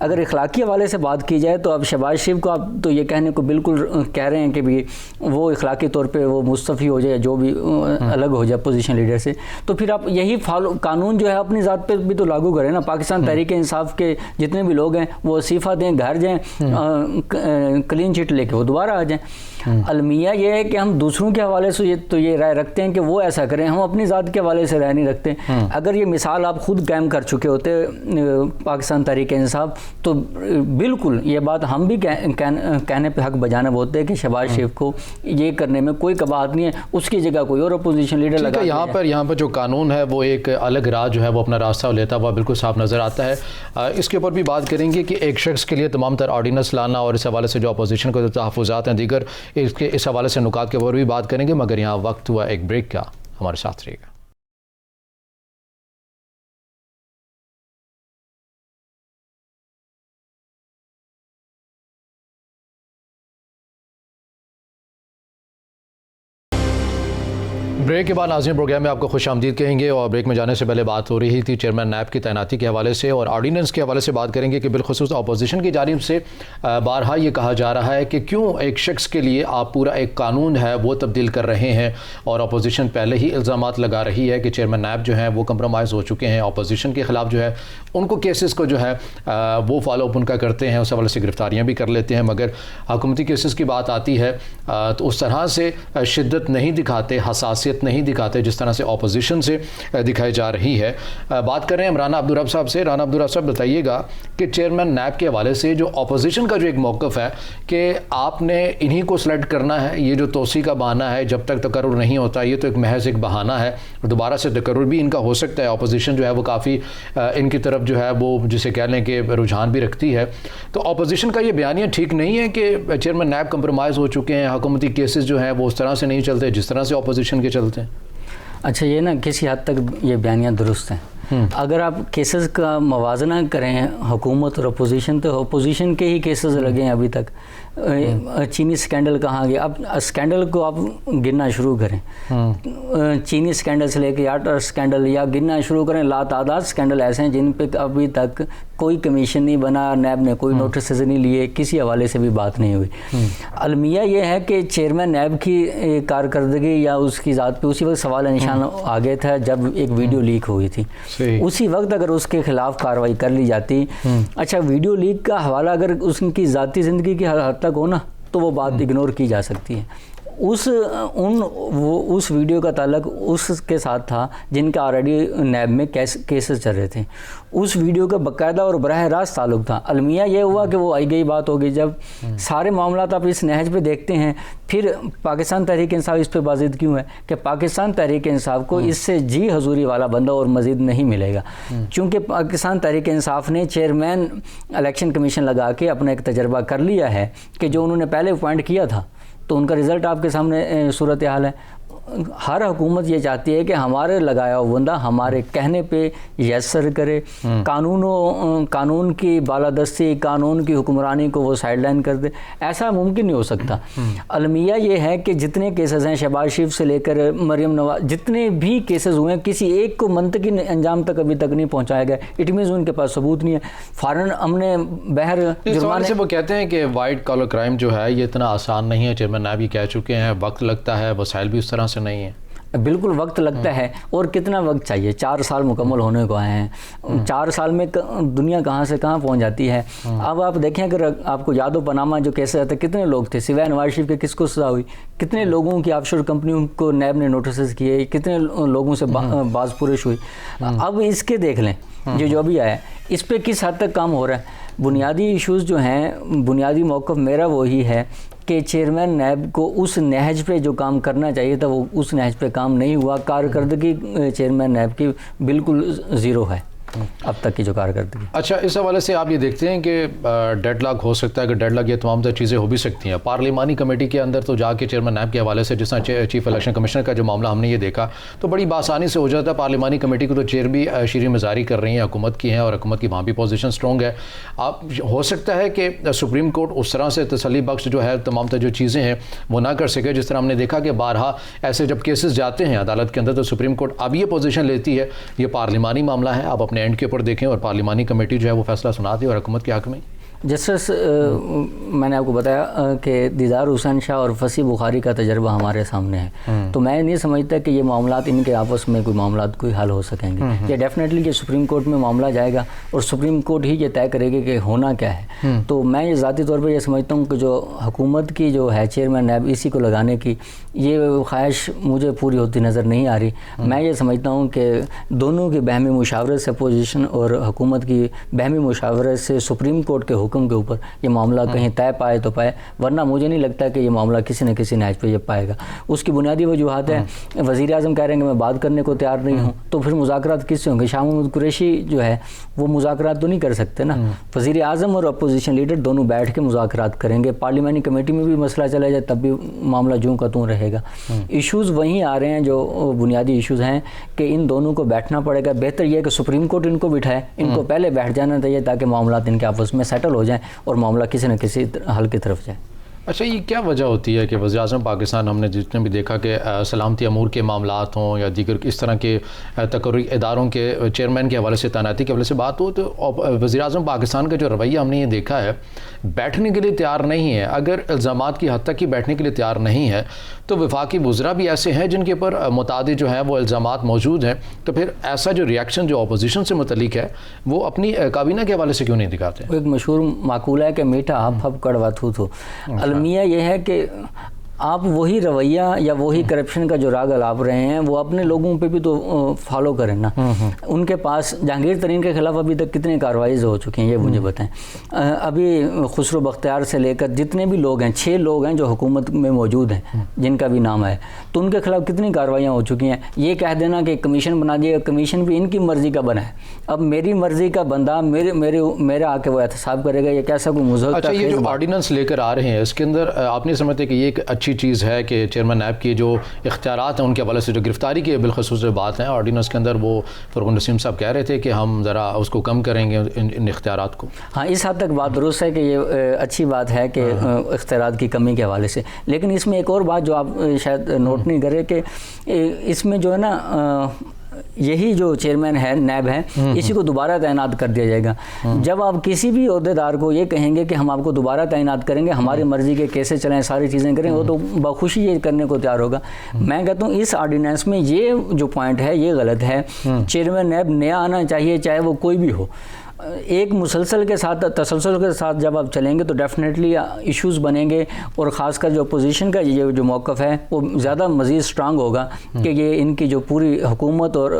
اگر اخلاقی حوالے سے بات کی جائے تو اب شہباز شریف کو آپ تو یہ کہنے کو بالکل کہہ رہے ہیں کہ بھی وہ اخلاقی طور پہ وہ مستعفی ہو جائے, جو بھی الگ ہو جائے پوزیشن لیڈر سے, تو پھر آپ یہی قانون جو ہے اپنی ذات پہ بھی تو لاگو کریں نا. پاکستان تحریک انصاف کے جتنے بھی لوگ ہیں وہ استعفیٰ دیں, گھر جائیں, کلین چٹ لے کے وہ دوبارہ آ جائیں. المیہ یہ ہے کہ ہم دوسروں کے حوالے سے تو یہ رائے رکھتے ہیں کہ وہ ایسا کریں, ہم اپنی ذات کے حوالے سے رائے نہیں رکھتے. اگر یہ مثال آپ خود قائم کر چکے ہوتے پاکستان تحریک انصاف, تو بالکل یہ بات ہم بھی کہنے پہ حق بجانب ہوتے ہیں کہ شہباز شریف کو یہ کرنے میں کوئی قباحت نہیں ہے, اس کی جگہ کوئی اور اپوزیشن لیڈر لگا. یہاں پر جو قانون ہے وہ ایک الگ راہ جو ہے وہ اپنا راستہ لیتا ہوا بالکل صاف نظر آتا ہے. اس کے اوپر بھی بات کریں گے کہ ایک شخص کے لیے تمام تر آرڈیننس لانا, اور اس حوالے سے جو اپوزیشن کو تحفظات ہیں دیگر, اس حوالے سے نکات کے اوپر بھی بات کریں گے, مگر یہاں وقت ہوا ایک بریک کا. ہمارے ساتھ رہیے گا. بریک کے بعد ناظرین پروگرام میں آپ کو خوش آمدید کہیں گے, اور بریک میں جانے سے پہلے بات ہو رہی تھی چیئرمین نیب کی تعیناتی کے حوالے سے اور آرڈیننس کے حوالے سے بات کریں گے کہ بالخصوص اپوزیشن کی جانب سے بارہا یہ کہا جا رہا ہے کہ کیوں ایک شخص کے لیے آپ پورا ایک قانون ہے وہ تبدیل کر رہے ہیں, اور اپوزیشن پہلے ہی الزامات لگا رہی ہے کہ چیئرمین نیب جو ہیں وہ کمپرومائز ہو چکے ہیں, اپوزیشن کے خلاف جو ہے ان کو کیسز کو جو ہے وہ فالو اپ ان کا کرتے ہیں, اس حوالے سے گرفتاریاں بھی کر لیتے ہیں, مگر حکومتی کیسز کی بات آتی ہے تو اس طرح سے شدت نہیں دکھاتے, حساسیت نہیں دکھاتے جس طرح سے اپوزیشن سے دکھائی جا رہی ہے. بات کر رہے ہیں رانا عبدالرب صاحب سے. رانا عبدالرب صاحب بتائیے گا کہ چیئرمین نیب کے حوالے سے جو اپوزیشن کا جو ایک موقف ہے کہ آپ نے انہی کو سلیکٹ کرنا ہے, یہ جو توسیع کا بہانہ ہے جب تک تقرر نہیں ہوتا یہ تو ایک محض ایک بہانہ ہے, دوبارہ سے تقرر بھی ان کا ہو سکتا ہے. اپوزیشن جو ہے وہ کافی ان کی طرف جو ہے وہ جسے کہہ لیں کہ رجحان بھی رکھتی ہے, تو اپوزیشن کا یہ بیانیہ ٹھیک نہیں ہے کہ چیئرمین نیب کمپرومائز ہو چکے ہیں, حکومتی کیسز جو ہیں وہ اس طرح سے نہیں چلتے جس طرح سے اپوزیشن کے چلتے ہیں. اچھا, یہ نا کسی حد تک یہ بیانیاں درست ہیں. اگر آپ کیسز کا موازنہ کریں حکومت اور اپوزیشن, تو اپوزیشن کے ہی کیسز لگے ہیں ابھی تک. چینی سکینڈل کہاں گیا, اب سکینڈل کو آپ گننا شروع کریں, چینی سکینڈل سے لے کے یاٹر سکینڈل, یا گننا شروع کریں, لاتعداد سکینڈل ایسے ہیں جن پہ ابھی تک کوئی کمیشن نہیں بنا, نیب نے کوئی نوٹسز نہیں لیے, کسی حوالے سے بھی بات نہیں ہوئی. المیہ یہ ہے کہ چیئرمین نیب کی کارکردگی یا اس کی ذات پہ اسی وقت سوال نشان آ گیا تھا جب ایک ویڈیو لیک ہوئی تھی. اسی وقت اگر اس کے خلاف کارروائی کر لی جاتی. اچھا, ویڈیو لیک کا حوالہ اگر اس کی ذاتی زندگی کی حد تک ہو نا تو وہ بات اگنور کی جا سکتی ہے. اس ویڈیو کا تعلق اس کے ساتھ تھا جن کا آلریڈی نیب میں کیسز چل رہے تھے. اس ویڈیو کا باقاعدہ اور براہ راست تعلق تھا. المیہ یہ ہوا کہ وہ آئی گئی بات ہوگی. جب سارے معاملات آپ اس نہج پہ دیکھتے ہیں, پھر پاکستان تحریک انصاف اس پہ بازد کیوں ہے کہ پاکستان تحریک انصاف کو اس سے جی حضوری والا بندہ اور مزید نہیں ملے گا, چونکہ پاکستان تحریک انصاف نے چیئرمین الیکشن کمیشن لگا کے اپنا ایک تجربہ کر لیا ہے کہ جو انہوں نے پہلے اپوائنٹ کیا تھا, تو ان کا رزلٹ آپ کے سامنے صورتحال ہے. ہر حکومت یہ چاہتی ہے کہ ہمارے لگایا ہوا بندہ ہمارے کہنے پہ یس سر کرے, قانون کی بالادستی, قانون کی حکمرانی کو وہ سائڈ لائن کر دے. ایسا ممکن نہیں ہو سکتا. المیہ یہ ہے کہ جتنے کیسز ہیں شہباز شریف سے لے کر مریم نواز, جتنے بھی کیسز ہوئے ہیں, کسی ایک کو منطقی انجام تک ابھی تک نہیں پہنچایا گیا. اٹ مینز ان کے پاس ثبوت نہیں ہے. فارن ہم نے بہر جرمانے سے وہ کہتے ہیں کہ وائٹ کالر کرائم جو ہے یہ اتنا آسان نہیں ہے. چیئرمین نیب بھی کہہ چکے ہیں وقت لگتا ہے, وسائل بھی اس طرح سے نہیں ہے. بالکل وقت لگتا ہے, اور کتنا وقت چاہیے. 4 سال مکمل ہونے کو آئے ہیں. 4 سال میں دنیا کہاں سے کہاں پہنچ جاتی ہے. اب آپ دیکھیں اگر آپ کو یاد ہو پاناما جو کیسے آتا ہے, کتنے لوگ تھے, سوائے نواز شریف کے کس کو سزا ہوئی, کتنے لوگوں کی آف شور کمپنیوں کو نیب نے نوٹسز کیے, کتنے لوگوں سے باز پرش ہوئی. اب اس کے دیکھ لیں جو ابھی آیا ہے, اس پہ کس حد تک کام ہو رہا ہے. بنیادی ایشوز جو ہیں, بنیادی موقف میرا وہی ہے کہ چیئرمین نیب کو اس نہج پہ جو کام کرنا چاہیے تھا وہ اس نہج پہ کام نہیں ہوا. کارکردگی چیئرمین نیب کی بالکل زیرو ہے. اب تک کی جو کارکردگی. اچھا، اس حوالے سے آپ یہ دیکھتے ہیں کہ ڈیڈ لاک ہو سکتا ہے کہ ڈیڈ لاک یہ تمام تر چیزیں ہو بھی سکتی ہیں. پارلیمانی کمیٹی کے اندر تو جا کے چیئرمین نیب کے حوالے سے جس طرح چیف الیکشن کمشنر کا جو معاملہ ہم نے یہ دیکھا تو بڑی بآسانی سے ہو جاتا ہے. پارلیمانی کمیٹی کو تو چیئر بھی شیریں مزاری کر رہی ہیں حکومت کی ہیں اور حکومت کی وہاں بھی پوزیشن اسٹرانگ ہے. آپ ہو سکتا ہے کہ سپریم کورٹ اس طرح سے تسلی بخش جو ہے تمام تر جو چیزیں ہیں وہ نہ کر سکے جس طرح ہم نے دیکھا کہ بارہا ایسے جب کیسز جاتے ہیں عدالت کے اندر تو سپریم کورٹ اب یہ پوزیشن لیتی ہے یہ پارلیمانی معاملہ ہے, آپ اپنے اینڈ کے اوپر دیکھیں اور پارلیمانی کمیٹی جو ہے وہ فیصلہ سناتی ہے اور حکومت کے حق میں. جسٹس میں نے آپ کو بتایا کہ دیدار حسین شاہ اور فصیح بخاری کا تجربہ ہمارے سامنے ہے, تو میں نہیں سمجھتا کہ یہ معاملات ان کے آپس میں کوئی معاملات کوئی حل ہو سکیں گے. یہ ڈیفینیٹلی کہ سپریم کورٹ میں معاملہ جائے گا اور سپریم کورٹ ہی یہ طے کرے گی کہ ہونا کیا ہے. تو میں یہ ذاتی طور پر یہ سمجھتا ہوں کہ جو حکومت کی جو ہے چیئرمین نیب اسی کو لگانے کی یہ خواہش مجھے پوری ہوتی نظر نہیں آ رہی. میں یہ سمجھتا ہوں کہ دونوں کی باہمی مشاورت سے اپوزیشن اور حکومت کی باہمی مشاورت سے سپریم کورٹ کے حکم کے اوپر یہ معاملہ کہیں طے پائے تو پائے, ورنہ مجھے نہیں لگتا کہ یہ معاملہ کسی نہ کسی نہج پہ یہ پائے گا. اس کی بنیادی وجوہات ہیں, وزیر اعظم کہہ رہے ہیں کہ میں بات کرنے کو تیار نہیں ہوں, تو پھر مذاکرات کس سے ہوں گے؟ شاہ محمود قریشی جو ہے وہ مذاکرات تو نہیں کر سکتے نا. وزیر اعظم اور اپوزیشن لیڈر دونوں بیٹھ کے مذاکرات کریں گے. پارلیمانی کمیٹی میں بھی مسئلہ چلا جائے تب بھی معاملہ جوں کا توں رہے گا. ایشوز وہیں آ رہے ہیں جو بنیادی ایشوز ہیں کہ ان دونوں کو بیٹھنا پڑے گا. بہتر یہ کہ سپریم کورٹ ان کو بٹھائے, ان کو پہلے بیٹھ جانا چاہیے تاکہ معاملات ان کے آپس میں سیٹل ہو جائیں اور معاملہ کسی نہ کسی حل کی طرف جائے. اچھا, یہ کیا وجہ ہوتی ہے کہ وزیر اعظم پاکستان ہم نے جتنے بھی دیکھا کہ سلامتی امور کے معاملات ہوں یا دیگر اس طرح کے تقرری اداروں کے چیئرمین کے حوالے سے تعیناتی کے حوالے سے بات ہو تو وزیر اعظم پاکستان کا جو رویہ ہم نے یہ دیکھا ہے بیٹھنے کے لیے تیار نہیں ہے. اگر الزامات کی حد تک ہی بیٹھنے کے لیے تیار نہیں ہے تو وفاقی وزراء بھی ایسے ہیں جن کے اوپر متعدد جو ہیں وہ الزامات موجود ہیں, تو پھر ایسا جو ریئیکشن جو اپوزیشن سے متعلق ہے وہ اپنی کابینہ کے حوالے سے کیوں نہیں دکھاتے؟ ایک مشہور مقولہ ہے کہ میٹھا ہب ہب کڑوا تھو تھو. المیہ یہ ہے کہ آپ وہی رویہ یا وہی کرپشن کا جو راگ الاپ رہے ہیں وہ اپنے لوگوں پہ بھی تو فالو کریں نا. ان کے پاس جہانگیر ترین کے خلاف ابھی تک کتنے کارروائیز ہو چکی ہیں یہ مجھے بتائیں. ابھی خسرو بختیار سے لے کر جتنے بھی لوگ ہیں 6 لوگ ہیں جو حکومت میں موجود ہیں جن کا بھی نام ہے, تو ان کے خلاف کتنی کارروائیاں ہو چکی ہیں. یہ کہہ دینا کہ کمیشن بنا دیا, کمیشن بھی ان کی مرضی کا بنا ہے. اب میری مرضی کا بندہ میرا آ کے وہ احتساب کرے گا, یہ کیسا کوئی مذہب. اچھا, یہ جو آرڈیننس لے کر آ رہے ہیں اس کے اندر آپ نہیں سمجھتے کہ یہ ایک اچھی چیز ہے کہ چیئرمین نیب کی جو اختیارات ہیں ان کے حوالے سے جو گرفتاری کی بالخصوص بات ہیں آرڈیننس کے اندر وہ فرغون نسیم صاحب کہہ رہے تھے کہ ہم ذرا اس کو کم کریں گے ان اختیارات کو. ہاں, اس حد تک بات درست ہے کہ یہ اچھی بات ہے کہ اختیارات کی کمی کے حوالے سے, لیکن اس میں ایک اور بات جو آپ شاید نوٹ نہیں کرے کہ اس میں جو ہے نا یہی جو چیئرمین ہے نیب ہے اسی کو دوبارہ تعینات کر دیا جائے گا. جب آپ کسی بھی عہدیدار کو یہ کہیں گے کہ ہم آپ کو دوبارہ تعینات کریں گے, ہماری مرضی کے کیسے چلیں ساری چیزیں کریں, وہ تو بخوشی یہ کرنے کو تیار ہوگا. میں کہتا ہوں اس آرڈیننس میں یہ جو پوائنٹ ہے یہ غلط ہے. چیئرمین نیب نیا آنا چاہیے چاہے وہ کوئی بھی ہو. ایک مسلسل کے ساتھ تسلسل کے ساتھ جب آپ چلیں گے تو ڈیفینیٹلی ایشوز بنیں گے, اور خاص کر جو اپوزیشن کا یہ جو موقف ہے وہ زیادہ مزید سٹرانگ ہوگا کہ یہ ان کی جو پوری حکومت اور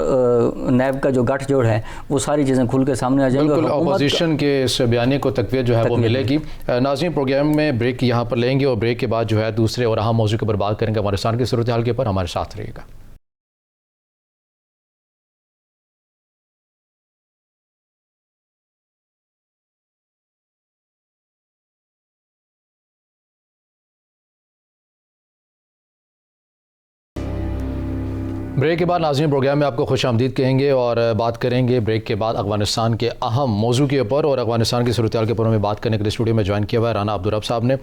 نیب کا جو گٹھ جوڑ ہے وہ ساری چیزیں کھل کے سامنے آ جائیں گی. بالکل اپوزیشن کے اس بیانیے کو تقویت جو ہے وہ ملے گی. ناظرین, پروگرام میں بریک یہاں پر لیں گے اور بریک کے بعد جو ہے دوسرے اور اہم موضوع کے اوپر بات کریں گے. افغانستان کی صورتحال کے اوپر ہمارے ساتھ رہیے گا. بریک کے بعد ناظرین پروگرام میں آپ کو خوش آمدید کہیں گے اور بات کریں گے بریک کے بعد افغانستان کے اہم موضوع کے اوپر. اور افغانستان کی صورتحال کے اوپر میں بات کرنے کے لیے اسٹوڈیو میں جوائن کیا ہوا ہے رانا عبدالرب صاحب نے.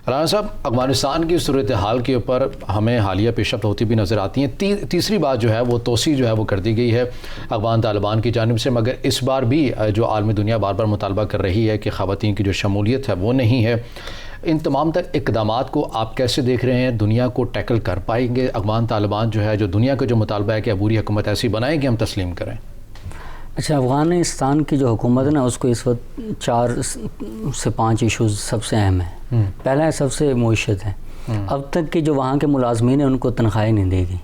رانا صاحب, افغانستان کی صورتحال کے اوپر ہمیں حالیہ پیش رفت ہوتی بھی نظر آتی ہیں. تیسری بات جو ہے وہ توسیع جو ہے وہ کر دی گئی ہے افغان طالبان کی جانب سے, مگر اس بار بھی جو عالمی دنیا بار بار مطالبہ کر رہی ہے کہ خواتین کی جو شمولیت ہے وہ نہیں ہے. ان تمام تر اقدامات کو آپ کیسے دیکھ رہے ہیں؟ دنیا کو ٹیکل کر پائیں گے افغان طالبان جو ہے, جو دنیا کا جو مطالبہ ہے کہ عبوری حکومت ایسی بنائیں کہ ہم تسلیم کریں؟ اچھا, افغانستان کی جو حکومت ہے نا اس کو اس وقت 4 سے 5 ایشوز سب سے اہم ہیں. پہلا سب سے معیشت ہے. اب تک کی جو وہاں کے ملازمین ہیں ان کو تنخواہیں نہیں دے گی,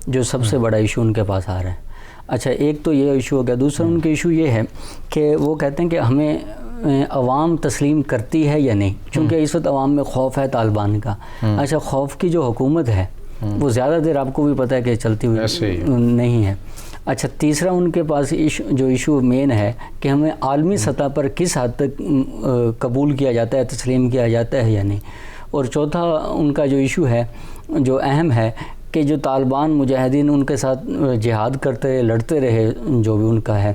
جو سب سے بڑا ایشو ان کے پاس آ رہا ہے. اچھا, ایک تو یہ ایشو ہو گیا. دوسرا ان کا ایشو یہ ہے کہ وہ کہتے ہیں کہ ہمیں عوام تسلیم کرتی ہے یا نہیں, چونکہ اس وقت عوام میں خوف ہے طالبان کا. اچھا, خوف کی جو حکومت ہے وہ زیادہ دیر آپ کو بھی پتہ ہے کہ چلتی ہوئی نہیں ہے. اچھا تیسرا ان کے پاس جو ایشو مین ہے کہ ہمیں عالمی سطح پر کس حد تک قبول کیا جاتا ہے، تسلیم کیا جاتا ہے یا نہیں. اور چوتھا ان کا جو ایشو ہے جو اہم ہے کہ جو طالبان مجاہدین ان کے ساتھ جہاد کرتے لڑتے رہے جو بھی ان کا ہے،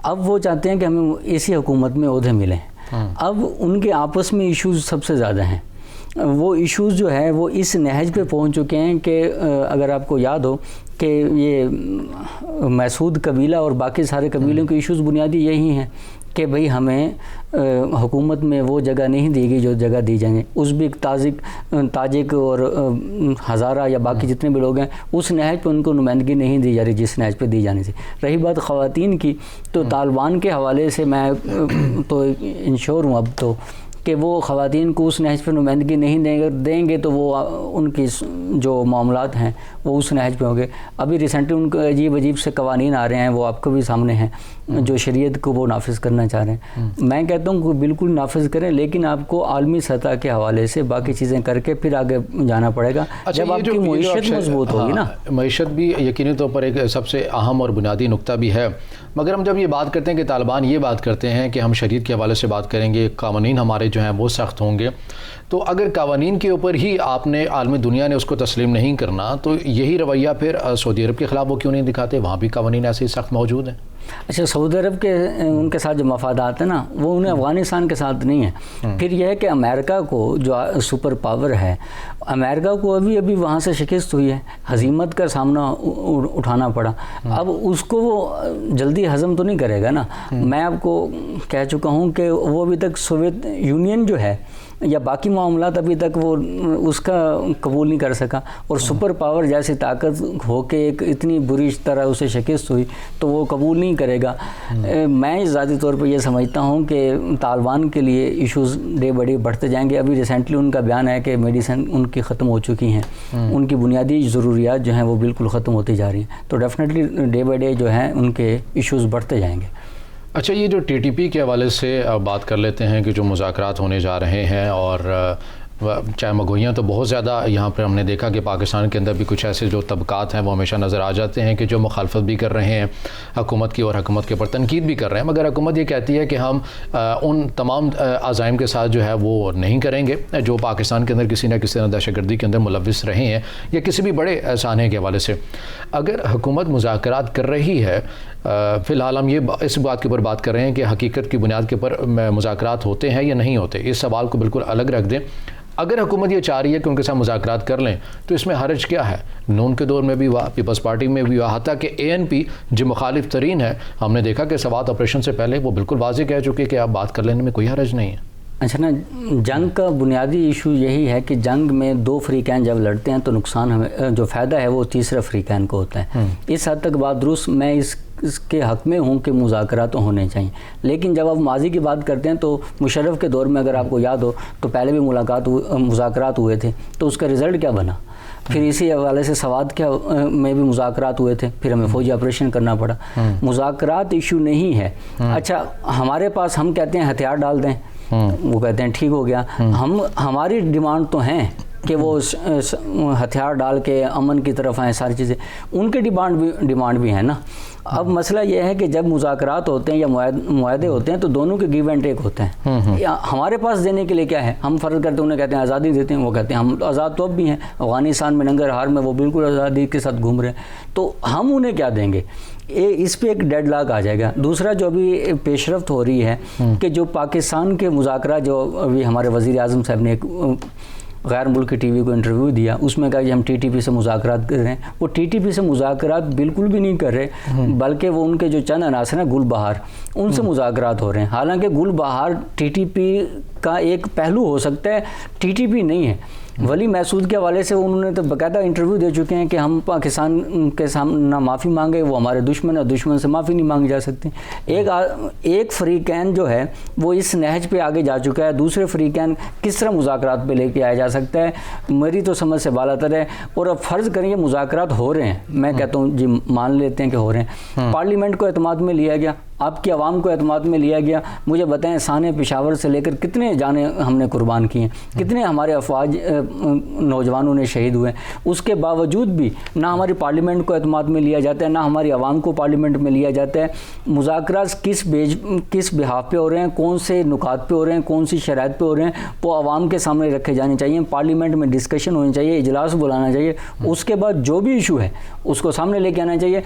اب وہ چاہتے ہیں کہ ہمیں اسی حکومت میں عہدے ملیں. اب ان کے آپس میں ایشوز سب سے زیادہ ہیں. وہ ایشوز جو ہے وہ اس نہج پہ پہنچ چکے ہیں کہ اگر آپ کو یاد ہو کہ یہ مسعود قبیلہ اور باقی سارے قبیلوں کے ایشوز بنیادی یہی ہیں کہ بھئی ہمیں حکومت میں وہ جگہ نہیں دی گئی جو جگہ دی جائیں. ازبک، تاجک اور ہزارہ یا باقی جتنے بھی لوگ ہیں اس نہج پہ ان کو نمائندگی نہیں دی جا رہی جس نہج پہ دی جانی تھی. رہی بات خواتین کی، تو طالبان کے حوالے سے میں تو انشور ہوں اب تو کہ وہ خواتین کو اس نہج پہ نمائندگی نہیں دیں گے تو وہ ان کی جو معاملات ہیں وہ اس نہج پہ ہوں گے. ابھی ریسنٹلی ان کو عجیب سے قوانین آ رہے ہیں، وہ آپ کو بھی سامنے ہیں، جو شریعت کو وہ نافذ کرنا چاہ رہے ہیں. میں کہتا ہوں کہ بالکل نافذ کریں، لیکن آپ کو عالمی سطح کے حوالے سے باقی چیزیں کر کے پھر آگے جانا پڑے گا. جب آپ کی معیشت مضبوط ہوگی نا. معیشت بھی یقینی طور پر ایک سب سے اہم اور بنیادی نقطہ بھی ہے. مگر ہم جب یہ بات کرتے ہیں کہ طالبان یہ بات کرتے ہیں کہ ہم شریعت کے حوالے سے بات کریں گے، قوانین ہمارے جو ہیں وہ سخت ہوں گے، تو اگر قوانین کے اوپر ہی آپ نے عالمی دنیا نے اس کو تسلیم نہیں کرنا تو یہی رویہ پھر سعودی عرب کے خلاف وہ کیوں نہیں دکھاتے؟ وہاں بھی قوانین ایسے ہی سخت موجود ہیں. اچھا سعودی عرب کے ان کے ساتھ جو مفادات ہیں نا وہ انہیں افغانستان کے ساتھ نہیں ہے. پھر یہ ہے کہ امریکہ کو جو سپر پاور ہے، امریکہ کو ابھی وہاں سے شکست ہوئی ہے، ہزیمت کا سامنا اٹھانا پڑا. اب اس کو وہ جلدی ہضم تو نہیں کرے گا نا. میں آپ کو کہہ چکا ہوں کہ وہ ابھی تک سوویت یونین جو ہے یا باقی معاملات ابھی تک وہ اس کا قبول نہیں کر سکا، اور سپر پاور جیسی طاقت ہو کے ایک اتنی بری طرح اسے شکست ہوئی تو وہ قبول نہیں کرے گا. میں ذاتی طور پہ یہ سمجھتا ہوں کہ طالبان کے لیے ایشوز ڈے بائی ڈے بڑھتے جائیں گے. ابھی ریسنٹلی ان کا بیان ہے کہ میڈیسن ان کی ختم ہو چکی ہیں، ان کی بنیادی ضروریات جو ہیں وہ بالکل ختم ہوتی جا رہی ہیں. تو ڈیفینیٹلی ڈے بائی ڈے جو ہیں ان کے ایشوز بڑھتے جائیں گے. اچھا یہ جو ٹی ٹی پی کے حوالے سے بات کر لیتے ہیں کہ جو مذاکرات ہونے جا رہے ہیں، اور چاہے مگوئیاں تو بہت زیادہ یہاں پر ہم نے دیکھا کہ پاکستان کے اندر بھی کچھ ایسے جو طبقات ہیں وہ ہمیشہ نظر آ جاتے ہیں کہ جو مخالفت بھی کر رہے ہیں حکومت کی اور حکومت کے اوپر تنقید بھی کر رہے ہیں. مگر حکومت یہ کہتی ہے کہ ہم ان تمام عزائم کے ساتھ جو ہے وہ نہیں کریں گے جو پاکستان کے اندر کسی نہ کسی طرح دہشت گردی کے اندر ملوث رہے ہیں یا کسی بھی بڑے سانحے کے حوالے سے. اگر حکومت مذاکرات کر رہی ہے، فی الحال ہم اس بات کے اوپر بات کر رہے ہیں کہ حقیقت کی بنیاد کے اوپر مذاکرات ہوتے ہیں یا نہیں ہوتے، اس سوال کو بالکل الگ رکھ دیں. اگر حکومت یہ چاہ رہی ہے کہ ان کے ساتھ مذاکرات کر لیں تو اس میں حرج کیا ہے؟ نون کے دور میں بھی ہوا، پیپلز پارٹی میں بھی ہوا، حتیٰ کہ اے این پی جو مخالف ترین ہے، ہم نے دیکھا کہ سوات آپریشن سے پہلے وہ بالکل واضح کہہ چکے کہ آپ بات کر لینے میں کوئی حرج نہیں ہے. اچھا نا، جنگ کا بنیادی ایشو یہی ہے کہ جنگ میں دو فریقین جب لڑتے ہیں تو نقصان ہمیں جو فائدہ ہے وہ تیسرے فریقین کو ہوتا ہے. اس حد تک بات درست، میں اس کے حق میں ہوں کہ مذاکرات ہونے چاہیے. لیکن جب آپ ماضی کی بات کرتے ہیں تو مشرف کے دور میں اگر آپ کو یاد ہو تو پہلے بھی مذاکرات ہوئے تھے، تو اس کا رزلٹ کیا بنا؟ پھر اسی حوالے سے سوات میں بھی مذاکرات ہوئے تھے، پھر ہمیں فوجی آپریشن کرنا پڑا. مذاکرات ایشو نہیں ہے. اچھا ہمارے پاس ہم کہتے ہیں ہتھیار ڈال دیں، وہ کہتے ہیں ٹھیک ہو گیا. ہماری ڈیمانڈ تو ہیں کہ وہ ہتھیار ڈال کے امن کی طرف آئیں، ساری چیزیں ان کے ڈیمانڈ بھی ہیں نا. اب مسئلہ یہ ہے کہ جب مذاکرات ہوتے ہیں یا معاہدے ہوتے ہیں تو دونوں کے گیو اینڈ ٹیک ہوتے ہیں. ہمارے پاس دینے کے لیے کیا ہے؟ ہم فرض کرتے ہیں انہیں کہتے ہیں آزادی دیتے ہیں، وہ کہتے ہیں ہم آزاد تو اب بھی ہیں. افغانستان میں ننگرہار میں وہ بالکل آزادی کے ساتھ گھوم رہے ہیں، تو ہم انہیں کیا دیں گے؟ اس پہ ایک ڈیڈ لاک آ جائے گا. دوسرا جو ابھی پیش رفت ہو رہی ہے کہ جو پاکستان کے مذاکرات، جو ابھی ہمارے وزیر اعظم صاحب نے ایک غیر ملکی ٹی وی کو انٹرویو دیا، اس میں کہا کہ ہم ٹی ٹی پی سے مذاکرات کر رہے ہیں. وہ ٹی ٹی پی سے مذاکرات بالکل بھی نہیں کر رہے، بلکہ وہ ان کے جو چند عناصر ہیں گل بہار، ان سے مذاکرات ہو رہے ہیں. حالانکہ گل بہار ٹی ٹی پی کا ایک پہلو ہو سکتا ہے، ٹی ٹی پی نہیں ہے. ولی مسعود کے حوالے سے انہوں نے تو باقاعدہ انٹرویو دے چکے ہیں کہ ہم پاکستان کے سامنے نہ معافی مانگے، وہ ہمارے دشمن ہے، دشمن سے معافی نہیں مانگی جا سکتی. ایک فریقین جو ہے وہ اس نہج پہ آگے جا چکا ہے، دوسرے فریقین کس طرح مذاکرات پہ لے کے آیا جا سکتا ہے؟ میری تو سمجھ سے بالاتر ہے. اور اب فرض کریں یہ مذاکرات ہو رہے ہیں، میں کہتا ہوں جی مان لیتے ہیں کہ ہو رہے ہیں، پارلیمنٹ کو اعتماد میں لیا گیا، آپ کی عوام کو اعتماد میں لیا گیا. مجھے بتائیں سانحہ پشاور سے لے کر کتنے جانیں ہم نے قربان کی ہیں, کتنے ہمارے افواج نوجوانوں نے شہید ہوئے. اس کے باوجود بھی نہ ہماری پارلیمنٹ کو اعتماد میں لیا جاتا ہے, نہ ہماری عوام کو پارلیمنٹ میں لیا جاتا ہے. مذاکرات کس بحاف پہ ہو رہے ہیں, کون سے نکات پہ ہو رہے ہیں, کون سی شرائط پہ ہو رہے ہیں, وہ عوام کے سامنے رکھے جانے چاہیے. پارلیمنٹ میں ڈسکشن ہونی چاہیے, اجلاس بلانا چاہیے, اس کے بعد جو بھی ایشو ہے اس کو سامنے لے کے آنا چاہیے.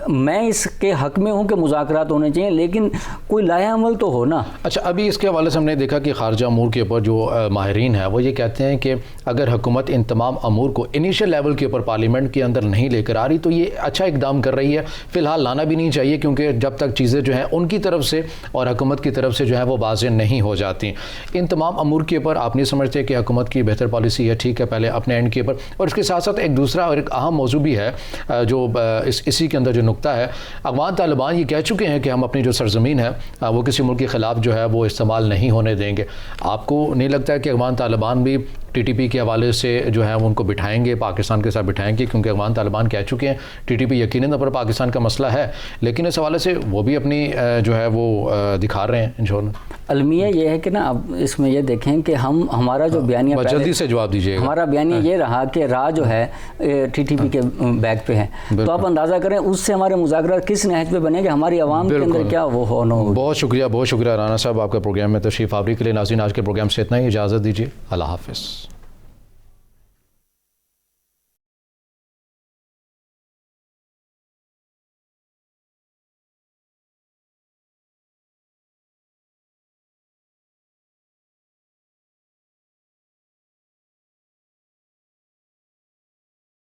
میں اس کے حق میں ہوں کہ مذاکرات ہونے چاہیے, لیکن کوئی لایا عمل تو ہو نا. اچھا, ابھی اس کے حوالے سے ہم نے دیکھا کہ خارجہ امور کے اوپر جو ماہرین ہیں وہ یہ کہتے ہیں کہ اگر حکومت ان تمام امور کو انیشل لیول کے اوپر پارلیمنٹ کے اندر نہیں لے کر آ رہی تو یہ اچھا اقدام کر رہی ہے. فی الحال لانا بھی نہیں چاہیے, کیونکہ جب تک چیزیں جو ہیں ان کی طرف سے اور حکومت کی طرف سے جو ہے وہ واضح نہیں ہو جاتی. ان تمام امور کے اوپر آپ نہیں سمجھتے کہ حکومت کی بہتر پالیسی ہے, ٹھیک ہے, پہلے اپنے اینڈ کے اوپر, اور اس کے ساتھ ساتھ ایک دوسرا اور ایک اہم موضوع بھی ہے جو اسی کے اندر جو نقطہ ہے, افغان طالبان یہ کہہ چکے ہیں کہ ہم اپنی جو سرزمین ہے وہ کسی ملک کے خلاف جو ہے وہ استعمال نہیں ہونے دیں گے. آپ کو نہیں لگتا ہے کہ افغان طالبان بھی ٹی ٹی پی کے حوالے سے جو ہے ان کو بٹھائیں گے, پاکستان کے ساتھ بٹھائیں گے, کیونکہ افغان طالبان کہہ چکے ہیں ٹی ٹی پی یقیناً پر پاکستان کا مسئلہ ہے, لیکن اس حوالے سے وہ بھی اپنی جو ہے وہ دکھا رہے ہیں انشاءاللہ. المیہ یہ ہے کہ نا, اب اس میں یہ دیکھیں کہ ہمارا جو بیانیہ جلدی سے جواب دیجیے گا. ہمارا بیانیہ یہ رہا کہ راہ جو ہے ٹی ٹی پی کے بیک پہ ہے, تو آپ اندازہ کریں اس سے ہمارے مذاکرات کس نہج پہ بنے گے, ہماری عوام کے اندر کیا وہ ہونا ہوگا. بہت شکریہ رانا صاحب, آپ کا پروگرام میں تشریف آوری کے لیے. ناظرین, آج کے پروگرام سے اتنا ہی, اجازت دیجیے, اللہ حافظ.